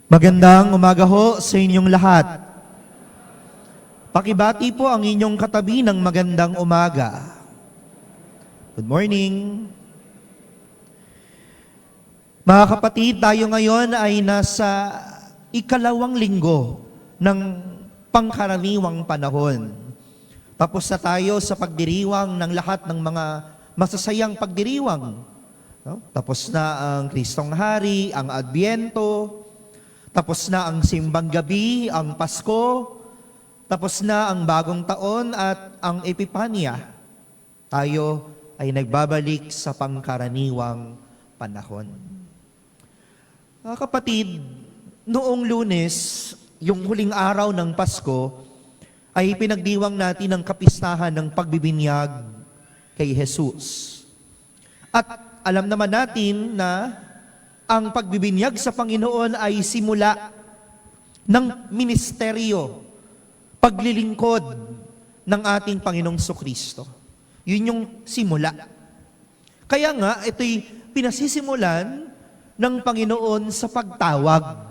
Magandang umaga ho sa inyong lahat. Pakibati po ang inyong katabi ng magandang umaga. Good morning. Mga kapatid, tayo ngayon ay nasa ikalawang linggo ng pangkaraniwang panahon. Tapos na tayo sa pagdiriwang ng lahat ng mga masasayang pagdiriwang. No? Tapos na ang Kristong Hari, ang Adbyento, tapos na ang Simbang Gabi, ang Pasko, tapos na ang Bagong Taon at ang Epipanya. Tayo ay nagbabalik sa pangkaraniwang panahon. Mga kapatid, noong Lunes, yung huling araw ng Pasko, ay pinagdiwang natin ang kapistahan ng pagbibinyag kay Jesus. At alam naman natin na ang pagbibinyag sa Panginoon ay simula ng ministeryo, paglilingkod ng ating Panginoong Kristo. Yun yung simula. Kaya nga, ito'y pinasisimulan ng Panginoon sa pagtawag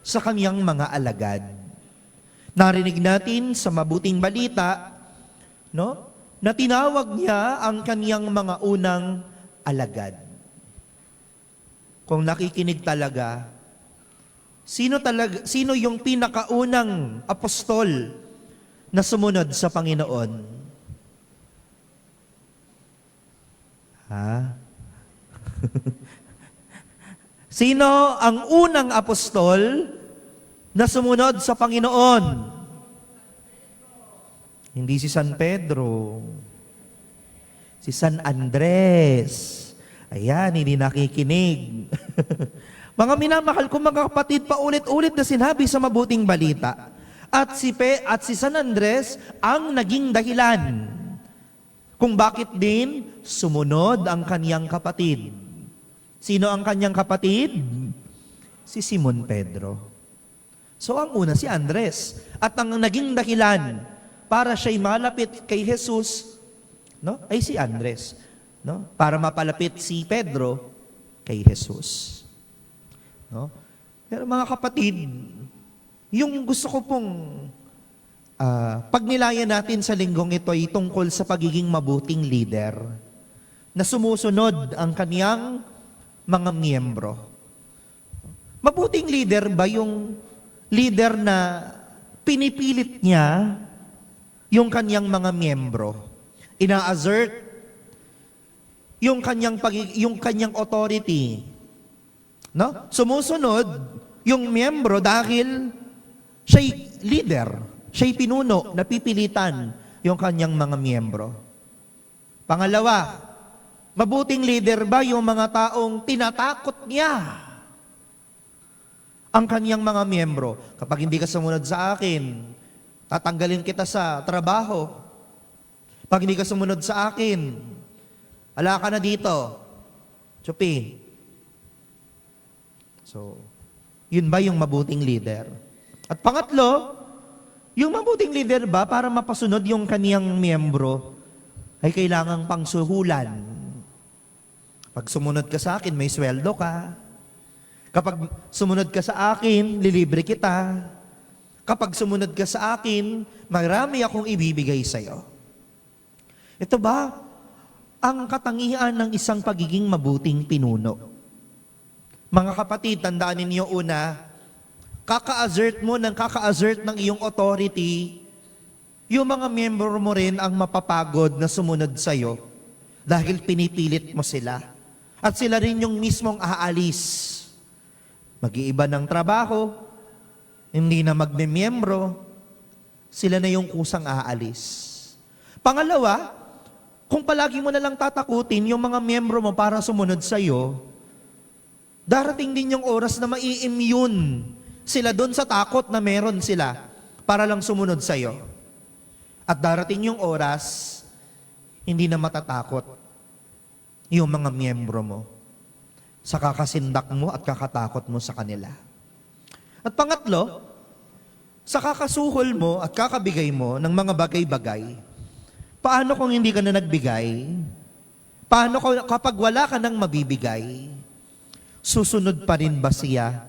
sa kanyang mga alagad. Narinig natin sa mabuting balita, no, na tinawag niya ang kanyang mga unang alagad. Kung nakikinig talaga, sino yung pinakaunang apostol na sumunod sa Panginoon? Ha? Sino ang unang apostol na sumunod sa Panginoon? Hindi si San Pedro. Si San Andres. Ayan, hindi nakikinig. Mga minamahal ko mga kapatid, paulit-ulit na sinabi sa mabuting balita. At si San Andres ang naging dahilan kung bakit din sumunod ang kanyang kapatid. Sino ang kanyang kapatid? Si Simon Pedro. So ang una si Andres. At ang naging dahilan para siya'y malapit kay Jesus, no, ay si Andres. No? Para mapalapit si Pedro kay Jesus. No? Pero mga kapatid, yung gusto ko pong pagnilayan natin sa linggong ito ay tungkol sa pagiging mabuting leader na sumusunod ang kaniyang mga miyembro. Mabuting leader ba yung leader na pinipilit niya yung kaniyang mga miyembro? Ina-assert yung kanyang authority. No? Sumusunod yung miyembro dahil siya'y leader, siya'y pinuno, napipilitan yung kanyang mga miyembro. Pangalawa, mabuting leader ba yung mga taong tinatakot niya ang kanyang mga miyembro? Kapag hindi ka sumunod sa akin, tatanggalin kita sa trabaho. Pag hindi ka sumunod sa akin, ala ka na dito. Chupi. So, yun ba yung mabuting leader? At pangatlo, yung mabuting leader ba para mapasunod yung kaniyang miyembro ay kailangang pangsuhulan. Pag sumunod ka sa akin, may sweldo ka. Kapag sumunod ka sa akin, lilibre kita. Kapag sumunod ka sa akin, marami akong ibibigay sa'yo. Ito ba ang katangian ng isang pagiging mabuting pinuno? Mga kapatid, tandaan ninyo una, kaka-assert ng iyong authority, yung mga miyembro mo rin ang mapapagod na sumunod sa'yo dahil pinipilit mo sila. At sila rin yung mismong aalis. Mag-iiba ng trabaho, hindi na magmemiyembro, sila na yung kusang aalis. Pangalawa, kung palagi mo na lang tatakutin yung mga miyembro mo para sumunod sa iyo, darating din yung oras na mai-immune sila doon sa takot na meron sila para lang sumunod sa iyo. At darating yung oras, hindi na matatakot yung mga miyembro mo sa kakasindak mo at kakatakot mo sa kanila. At pangatlo, sa kakasuhol mo at kakabigay mo ng mga bagay-bagay, paano kung hindi ka na nagbigay? Paano kapag wala ka nang mabibigay? Susunod pa rin ba siya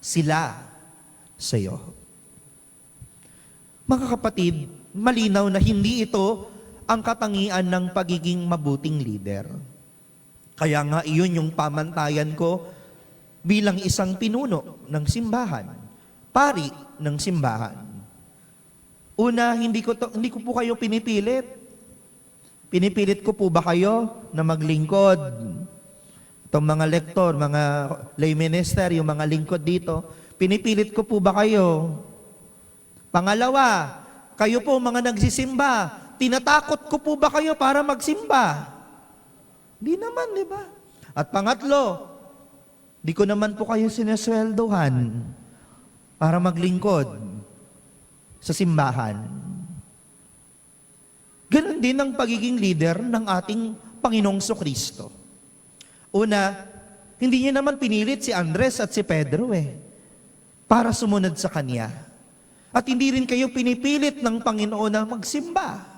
sila sa iyo. Mga kapatid, malinaw na hindi ito ang katangian ng pagiging mabuting leader. Kaya nga iyon yung pamantayan ko bilang isang pinuno ng simbahan, pari ng simbahan. Una, hindi ko po kayo pinipilit. Pinipilit ko po ba kayo na maglingkod? Itong mga lektor, mga lay minister, yung mga lingkod dito, pinipilit ko po ba kayo? Pangalawa, kayo po mga nagsisimba, tinatakot ko po ba kayo para magsimba? Di naman, di ba? At pangatlo, di ko naman po kayo sinesweldohan para maglingkod sa simbahan. Ganon din ang pagiging leader ng ating Panginoong Kristo. Una, hindi niya naman pinilit si Andres at si Pedro para sumunod sa Kanya. At hindi rin kayo pinipilit ng Panginoon na magsimba.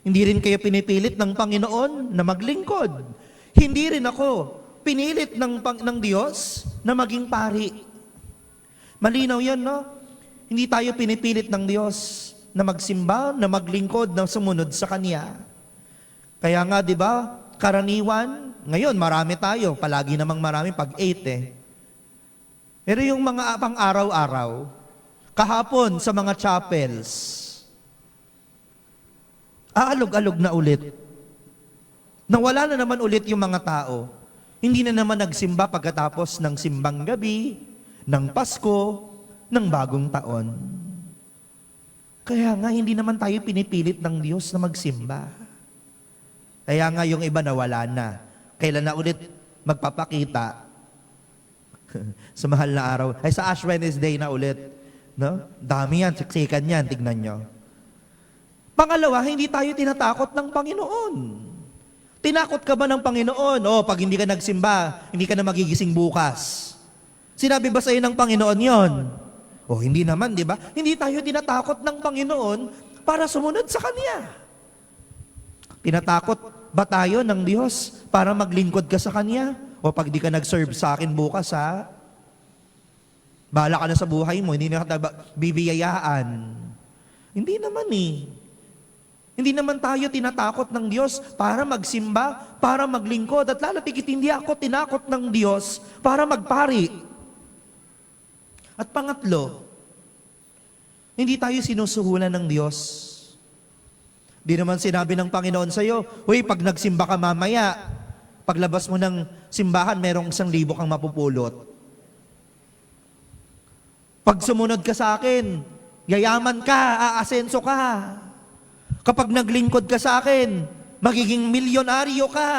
Hindi rin kayo pinipilit ng Panginoon na maglingkod. Hindi rin ako pinilit ng Diyos na maging pari. Malinaw yan, no? Hindi tayo pinipilit ng Diyos na magsimba, na maglingkod, na sumunod sa Kanya. Kaya nga, di ba, karaniwan, ngayon marami tayo, palagi namang marami pag 8 Pero yung mga pang-araw-araw, kahapon sa mga chapels, aalog-alog na ulit. Nawala na naman ulit yung mga tao. Hindi na naman nagsimba pagkatapos ng simbang gabi, ng Pasko, ng bagong taon. Kaya nga, hindi naman tayo pinipilit ng Diyos na magsimba. Kaya nga, yung iba nawala na. Kailan na ulit magpapakita? Sa mahal na araw. Ay, sa Ash Wednesday na ulit. No? Dami yan, siksikan yan, tignan nyo. Pangalawa, hindi tayo tinatakot ng Panginoon. Tinakot ka ba ng Panginoon? Pag hindi ka nagsimba, hindi ka na magigising bukas. Sinabi ba sa'yo ng Panginoon yon? Hindi naman, di ba? Hindi tayo tinatakot ng Panginoon para sumunod sa Kanya. Tinatakot ba tayo ng Diyos para maglingkod ka sa Kanya? Pag di ka nag-serve sa akin bukas, bahala ka na sa buhay mo, hindi na kita bibiyayaan. Hindi naman Hindi naman tayo tinatakot ng Diyos para magsimba, para maglingkod, at lalatigit hindi ako tinakot ng Diyos para magpari. At pangatlo, hindi tayo sinusuhulan ng Diyos. Di naman sinabi ng Panginoon sa iyo, pag nagsimba ka mamaya, paglabas mo ng simbahan, merong 1,000 kang mapupulot. Pag sumunod ka sa akin, yayaman ka, aasenso ka. Kapag naglingkod ka sa akin, magiging milyonaryo ka.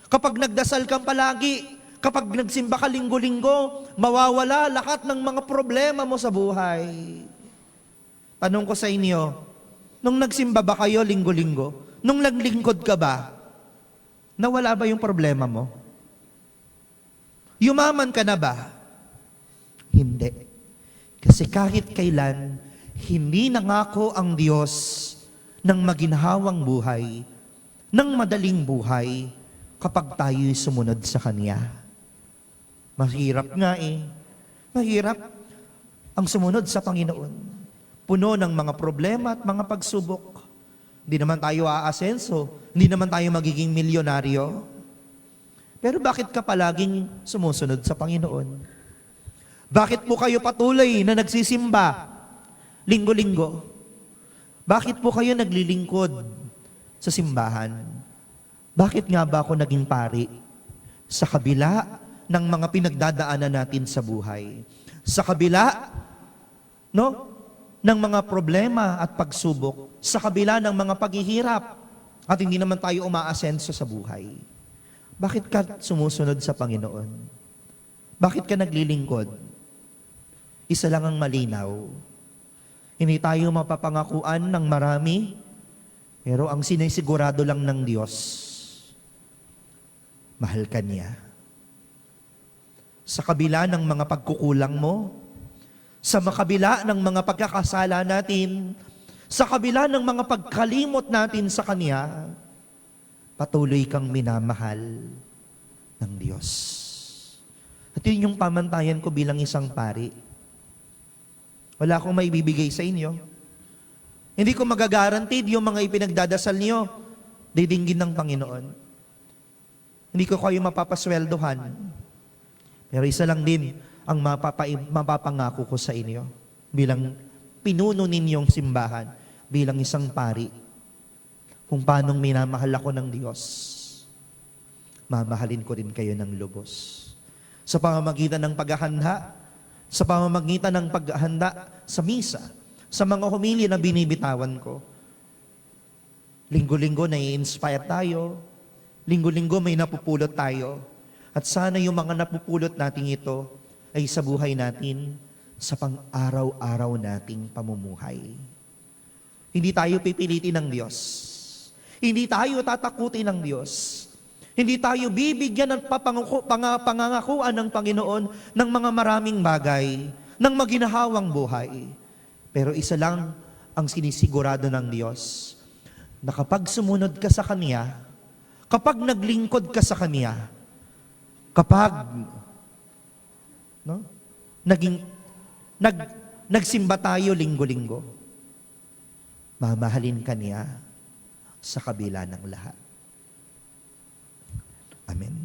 Kapag nagdasal kang palagi, kapag nagsimba ka linggo-linggo, mawawala lahat ng mga problema mo sa buhay. Tanong ko sa inyo, nung nagsimba ba kayo linggo-linggo? Nung naglingkod ka ba? Nawala ba yung problema mo? Yumaman ka na ba? Hindi. Kasi kahit kailan, hindi nangako ang Diyos ng maginhawang buhay, ng madaling buhay, kapag tayo'y sumunod sa Kanya. Mahirap nga Mahirap ang sumunod sa Panginoon. Puno ng mga problema at mga pagsubok. Hindi naman tayo aasenso, hindi naman tayo magiging milyonaryo. Pero bakit ka palaging sumusunod sa Panginoon? Bakit po kayo patuloy na nagsisimba linggo-linggo? Bakit po kayo naglilingkod sa simbahan? Bakit nga ba ako naging pari? Sa kabila ng mga pinagdadaanan natin sa buhay. Sa kabila, ng mga problema at pagsubok. Sa kabila ng mga paghihirap. At hindi naman tayo umaasenso sa buhay. Bakit ka sumusunod sa Panginoon? Bakit ka naglilingkod? Isa lang ang malinaw. Hindi tayo mapapangakuan ng marami, pero ang sinisigurado lang ng Diyos, mahal ka niya. Sa kabila ng mga pagkukulang mo, sa makabila ng mga pagkakasala natin, sa kabila ng mga pagkalimot natin sa Kanya, patuloy kang minamahal ng Diyos. At yun yung pamantayan ko bilang isang pari. Wala akong maibibigay sa inyo. Hindi ko magagarantid yung mga ipinagdadasal niyo, didinggin ng Panginoon. Hindi ko kayo mapapasweldohan. Pero isa lang din ang mapapangako ko sa inyo bilang pinuno ninyong simbahan, bilang isang pari, kung paanong minamahal ako ng Diyos, mamahalin ko rin kayo ng lubos. Sa pamamagitan ng paghahanda, sa pamamagitan ng paghahanda sa misa, sa mga homilya na binibitawan ko. Linggo-linggo nai-inspire tayo, linggo-linggo may napupulot tayo, at sana yung mga napupulot natin ito ay sa buhay natin, sa pang-araw-araw nating pamumuhay. Hindi tayo pipilitin ng Diyos. Hindi tayo tatakutin ng Diyos. Hindi tayo bibigyan ng pangangakuan ng Panginoon ng mga maraming bagay, ng maginahawang buhay. Pero isa lang ang sinisigurado ng Diyos, na kapag sumunod ka sa Kanya, kapag naglingkod ka sa Kanya, kapag nagsimba tayo linggo-linggo, mamahalin ka niya sa kabila ng lahat. Amen.